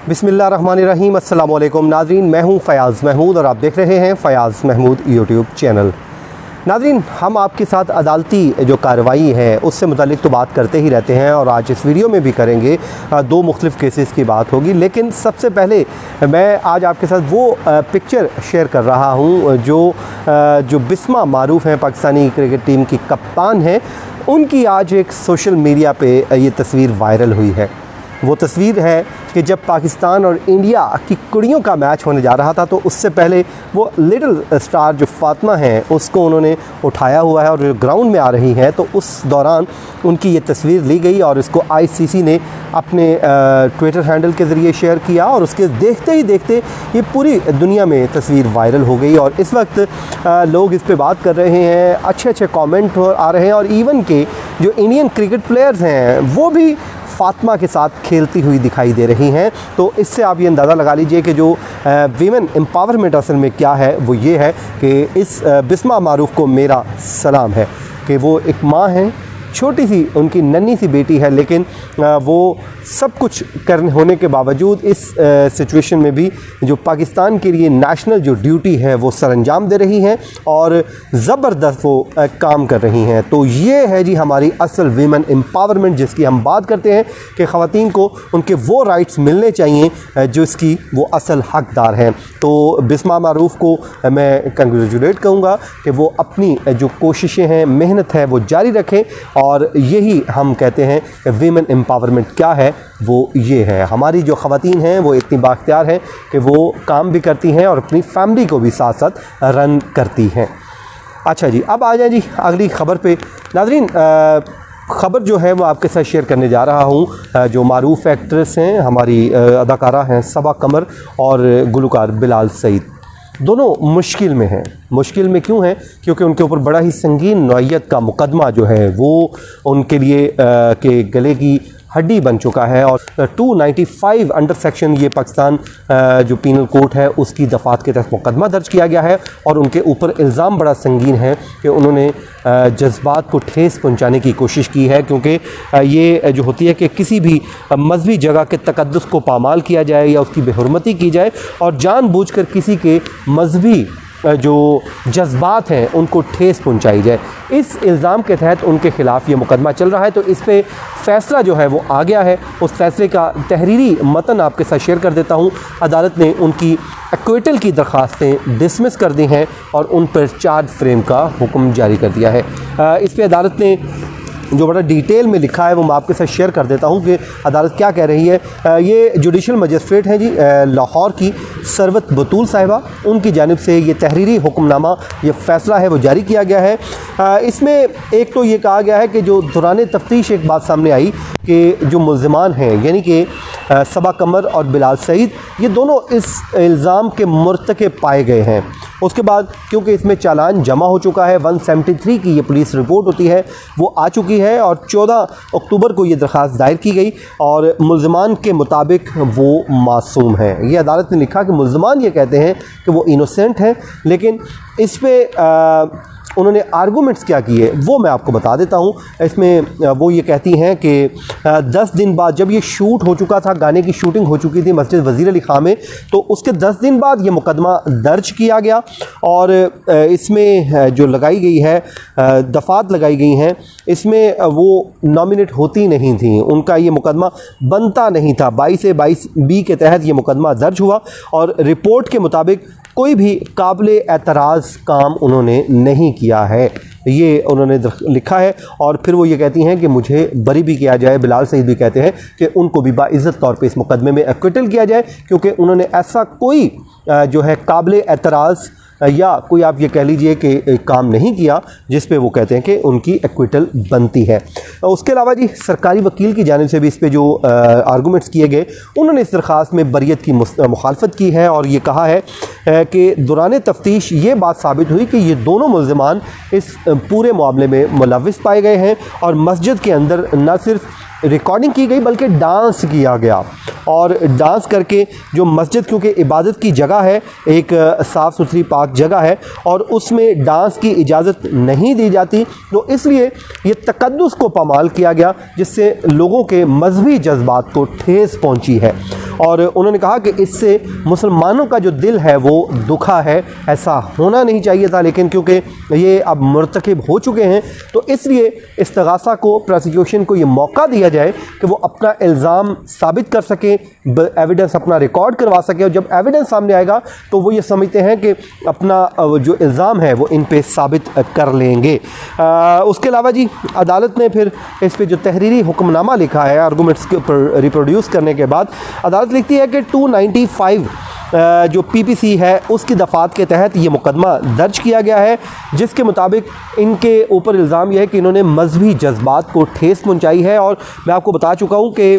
बिस्मिल्लाहिर्रहमानिर्रहीम। अस्सलाम वालेकुम नाज़रीन, मैं हूं फ़याज़ महमूद और आप देख रहे हैं फ़याज़ महमूद यूट्यूब चैनल। नाज़रीन, हम आपके साथ अदालती जो कार्रवाई है उससे मुतालिक तो बात करते ही रहते हैं और आज इस वीडियो में भी करेंगे। दो मुख्तलिफ़ केसेस की बात होगी, लेकिन सबसे पहले मैं आज आपके साथ वो पिक्चर शेयर कर रहा हूँ जो बिस्मा मारूफ़ हैं, पाकिस्तानी क्रिकेट टीम की कप्तान हैं। उनकी आज एक सोशल मीडिया पे ये तस्वीर वायरल हुई है। वो तस्वीर है कि जब पाकिस्तान और इंडिया की कुड़ियों का मैच होने जा रहा था तो उससे पहले वो लिटिल स्टार जो फ़ातिमा हैं उसको उन्होंने उठाया हुआ है और जो ग्राउंड में आ रही हैं, तो उस दौरान उनकी ये तस्वीर ली गई और इसको आईसीसी ने अपने ट्विटर हैंडल के ज़रिए शेयर किया और उसके देखते ही देखते ये पूरी दुनिया में तस्वीर वायरल हो गई और इस वक्त लोग इस पर बात कर रहे हैं, अच्छे कॉमेंट आ रहे हैं और इवन के जो इंडियन क्रिकेट प्लेयर्स हैं वो भी फ़ातिमा के साथ खेलती हुई दिखाई दे रही हैं। तो इससे आप ये अंदाज़ा लगा लीजिए कि जो वीमेन एम्पावरमेंट असल में क्या है, वो ये है कि इस बिस्मा मारूफ़ को मेरा सलाम है कि वो एक माँ हैं, छोटी सी उनकी नन्ही सी बेटी है, लेकिन वो सब कुछ करने होने के बावजूद इस सिचुएशन में भी जो पाकिस्तान के लिए नेशनल जो ड्यूटी है वो सरअंजाम दे रही हैं और ज़बरदस्त वो काम कर रही हैं। तो ये है जी हमारी असल वीमेन एम्पावरमेंट, जिसकी हम बात करते हैं कि ख़वातीन को उनके वो राइट्स मिलने चाहिए जो इसकी वो असल हकदार हैं। तो बिस्मा मारूफ़ को मैं कंग्रेचुलेट करूँगा कि वो अपनी जो कोशिशें हैं, मेहनत है, वो जारी रखें और यही हम कहते हैं कि वीमेन एम्पावरमेंट क्या है, वो ये है। हमारी जो ख़वातीन हैं वो इतनी बाख्तियार हैं कि वो काम भी करती हैं और अपनी फैमिली को भी साथ साथ रन करती हैं। अच्छा जी, अब आ जाए जी अगली ख़बर पे। नाज़रीन, ख़बर जो है वो आपके साथ शेयर करने जा रहा हूँ। जो मारूफ़ एक्ट्रेस हैं, हमारी अदाकारा हैं सबा कमर और गुलकार बिलाल सईद, दोनों मुश्किल में हैं। मुश्किल में क्यों हैं? क्योंकि उनके ऊपर बड़ा ही संगीन नौइयत का मुकदमा जो है वो उनके लिए के गले की हड्डी बन चुका है और 295 अंडर सेक्शन ये पाकिस्तान जो पीनल कोड है उसकी दफ़ात के तहत मुकदमा दर्ज किया गया है और उनके ऊपर इल्ज़ाम बड़ा संगीन है कि उन्होंने जज्बात को ठेस पहुंचाने की कोशिश की है। क्योंकि ये जो होती है कि किसी भी मजहबी जगह के तकद्दुस को पामाल किया जाए या उसकी बेहुरमती की जाए और जानबूझकर किसी के मजहबी जो जज्बात हैं उनको ठेस पहुंचाई जाए, इस इल्ज़ाम के तहत उनके ख़िलाफ़ ये मुकदमा चल रहा है। तो इस पे फ़ैसला जो है वो आ गया है। उस फ़ैसले का तहरीरी मतन आपके साथ शेयर कर देता हूँ। अदालत ने उनकी एक्विटल की दरख्वास्तें डिसमिस कर दी हैं और उन पर चार्ज फ्रेम का हुक्म जारी कर दिया है। इस पर अदालत ने जो बड़ा डिटेल में लिखा है वो मैं आपके साथ शेयर कर देता हूँ कि अदालत क्या कह रही है। ये जुडिशल मजिस्ट्रेट हैं जी लाहौर की सरवत बतूल साहिबा, उनकी जानिब से ये तहरीरी हुक्मनामा, ये फ़ैसला है वो जारी किया गया है। इसमें एक तो ये कहा गया है कि जो दौरान तफ्तीश एक बात सामने आई कि जो मुल्ज़िमान हैं यानी कि सबा कमर और बिलाल सईद, ये दोनों इस इल्ज़ाम के मुर्तकिब पाए गए हैं। उसके बाद क्योंकि इसमें चालान जमा हो चुका है, 173 की ये पुलिस रिपोर्ट होती है वो आ चुकी है और 14 अक्टूबर को ये दरख्वास्त दायर की गई और मुल्ज़िमान के मुताबिक वो मासूम हैं। ये अदालत ने लिखा कि मुल्ज़िमान ये कहते हैं कि वो इनोसेंट हैं, लेकिन इस पर उन्होंने आर्गूमेंट्स क्या किए वो मैं आपको बता देता हूँ। इसमें वो ये कहती हैं कि 10 दिन बाद जब ये शूट हो चुका था, गाने की शूटिंग हो चुकी थी मस्जिद वज़ीर अली खां में, तो उसके 10 दिन बाद ये मुकदमा दर्ज किया गया और इसमें जो लगाई गई है दफ़ात लगाई गई हैं, इसमें वो नॉमिनेट होती नहीं थी, उनका ये मुकदमा बनता नहीं था। 22A/22B के तहत ये मुकदमा दर्ज हुआ और रिपोर्ट के मुताबिक कोई भी काबिले एतराज़ काम उन्होंने नहीं किया है, ये उन्होंने लिखा है। और फिर वो ये कहती हैं कि मुझे बरी भी किया जाए। बिलाल सईद भी कहते हैं कि उनको भी बाइज़्ज़त तौर पे इस मुकदमे में एक्विटल किया जाए क्योंकि उन्होंने ऐसा कोई जो है काबिले एतराज़ या कोई आप ये कह लीजिए कि काम नहीं किया जिस पे वो कहते हैं कि उनकी एक्विटल बनती है। उसके अलावा जी सरकारी वकील की जानिब से भी इस पे जो आर्गूमेंट्स किए गए, उन्होंने इस दरख्वास्त में बरियत की मुखालफत की है और ये कहा है कि दौरान तफ्तीश ये बात साबित हुई कि ये दोनों मुल्ज़िमान इस पूरे मामले में मुलव्विस पाए गए हैं और मस्जिद के अंदर न सिर्फ रिकॉर्डिंग की गई बल्कि डांस किया गया। और डांस करके जो मस्जिद, क्योंकि इबादत की जगह है, एक साफ़ सुथरी पाक जगह है और उसमें डांस की इजाज़त नहीं दी जाती, तो इसलिए ये तकद्दुस को पामाल किया गया, जिससे लोगों के मजहबी जज्बात को ठेस पहुंची है। और उन्होंने कहा कि इससे मुसलमानों का जो दिल है वो दुखा है, ऐसा होना नहीं चाहिए था, लेकिन क्योंकि ये अब मुर्तकिब हो चुके हैं तो इसलिए इस्तिगासा को, प्रोसिक्यूशन को ये मौका दिया जाए कि वो अपना इल्ज़ाम साबित कर सके, एविडेंस अपना रिकॉर्ड करवा सके, और जब एविडेंस सामने आएगा तो वो ये समझते हैं कि अपना जो इल्ज़ाम है वो इन पे साबित कर लेंगे। उसके अलावा जी अदालत ने फिर इस पे जो तहरीरी हुक्मनामा लिखा है आर्गूमेंट्स के ऊपर रिप्रोड्यूस करने के बाद, अदालत लिखती है कि 295 जो पीपीसी है उसकी दफ़ात के तहत ये मुकदमा दर्ज किया गया है, जिसके मुताबिक इनके ऊपर इल्ज़ाम यह है कि इन्होंने मजहबी जज्बात को ठेस पहुंचाई है। और मैं आपको बता चुका हूँ कि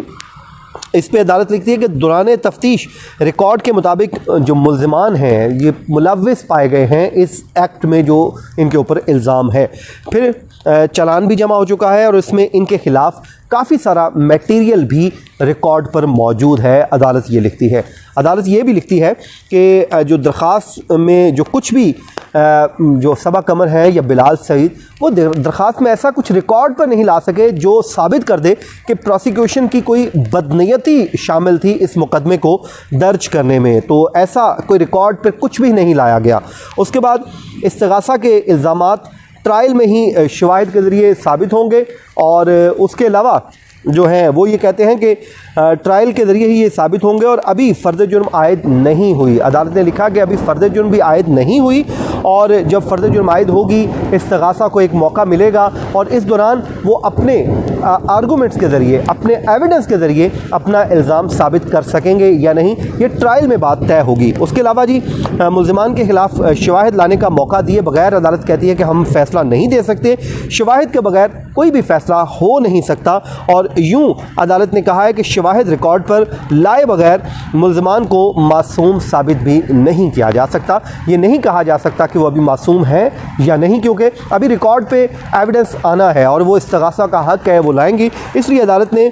इस पे अदालत लिखती है कि दौरान तफ्तीश रिकॉर्ड के मुताबिक जो मुल्ज़िमान हैं ये मुलव्विस पाए गए हैं इस एक्ट में जो इनके ऊपर इल्ज़ाम है। फिर चालान भी जमा हो चुका है और इसमें इनके ख़िलाफ़ काफ़ी सारा मटेरियल भी रिकॉर्ड पर मौजूद है। अदालत ये लिखती है, अदालत ये भी लिखती है कि जो दरख्वास्त में जो कुछ भी जो सबा कमर है या बिलाल सईद, वो दरख्वास्त में ऐसा कुछ रिकॉर्ड पर नहीं ला सके जो साबित कर दे कि प्रोसिक्यूशन की कोई बदनीयती शामिल थी इस मुकदमे को दर्ज करने में। तो ऐसा कोई रिकॉर्ड पर कुछ भी नहीं लाया गया। उसके बाद इस्तिगासा के इल्ज़ामात ट्रायल में ही शवाहिद के ज़रिए साबित होंगे, और उसके अलावा जो है वो ये कहते हैं कि ट्रायल के ज़रिए ही ये साबित होंगे, और अभी फ़र्द जुर्म आयद नहीं हुई। अदालत ने लिखा कि अभी फ़र्द जुर्म भी आयद नहीं हुई, और जब फ़र्द जुर्म आयद होगी इस्तिगासा को एक मौका मिलेगा और इस दौरान वो अपने आर्गूमेंट्स के ज़रिए, अपने एविडेंस के ज़रिए अपना इल्ज़ाम साबित कर सकेंगे या नहीं, ये ट्रायल में बात तय होगी। उसके अलावा जी मुल्ज़िमान के ख़िलाफ़ शवाहिद लाने का मौका दिए बगैर अदालत कहती है कि हम फ़ैसला नहीं दे सकते, शवाहिद के बगैर कोई भी फ़ैसला हो नहीं सकता। और यूँ अदालत ने कहा है कि शवाहिद रिकॉर्ड पर लाए बगैर मुल्ज़िमान को मासूम साबित भी नहीं किया जा सकता। ये नहीं कहा जा सकता कि वो अभी मासूम है या नहीं, क्योंकि अभी रिकॉर्ड पे एविडेंस आना है और वो इस्तिगासा का हक़ है, वो लाएंगी। इसलिए अदालत ने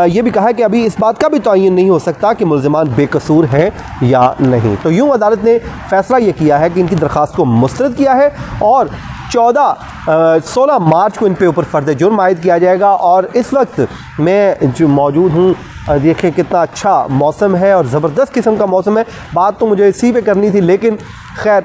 ये भी कहा है कि अभी इस बात का भी तयन नहीं हो सकता कि मुल्ज़िमान बेकसूर हैं या नहीं। तो यूँ अदालत ने फ़ैसला ये किया है कि इनकी दरख्वास्त को मुस्तरद किया है और 16 मार्च को इन पे ऊपर फ़र्द जुर्म आयद किया जाएगा। और इस वक्त मैं जो मौजूद हूँ, देखें कितना अच्छा मौसम है और ज़बरदस्त किस्म का मौसम है। बात तो मुझे इसी पे करनी थी, लेकिन खैर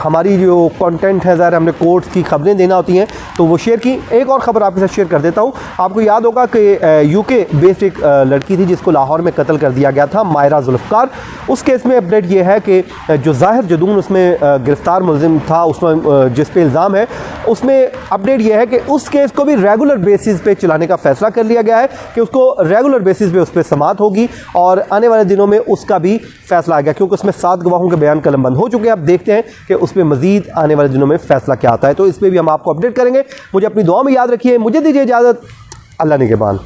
हमारी जो कंटेंट है ज़ाहिर हमने कोर्ट्स की ख़बरें देना होती हैं तो वो शेयर की। एक और ख़बर आपके साथ शेयर कर देता हूँ। आपको याद होगा कि यूके बेस्ड एक लड़की थी जिसको लाहौर में कत्ल कर दिया गया था, मायरा जुल्फ़कार। उस केस में अपडेट ये है कि जो ज़ाहिर जदून उसमें गिरफ़्तार मुल्ज़िम था, उसमें जिस पे इल्ज़ाम है, उसमें अपडेट ये है कि उस केस को भी रेगुलर बेसिस पे चलाने का फ़ैसला कर लिया गया है कि उसको रेगुलर बेसिस पे उस पर समाअत होगी और आने वाले दिनों में उसका भी फ़ैसला आ गया, क्योंकि उसमें 7 गवाहों के बयान कलमबंद हो चुके हैं। अब देखते हैं कि उस पर मज़ीद आने वाले दिनों में फ़ैसला क्या आता है, तो इस पर भी हम आपको अपडेट करेंगे। मुझे अपनी दुआ में याद रखिए। मुझे दीजिए इजाज़त, अल्लाह निगहबान।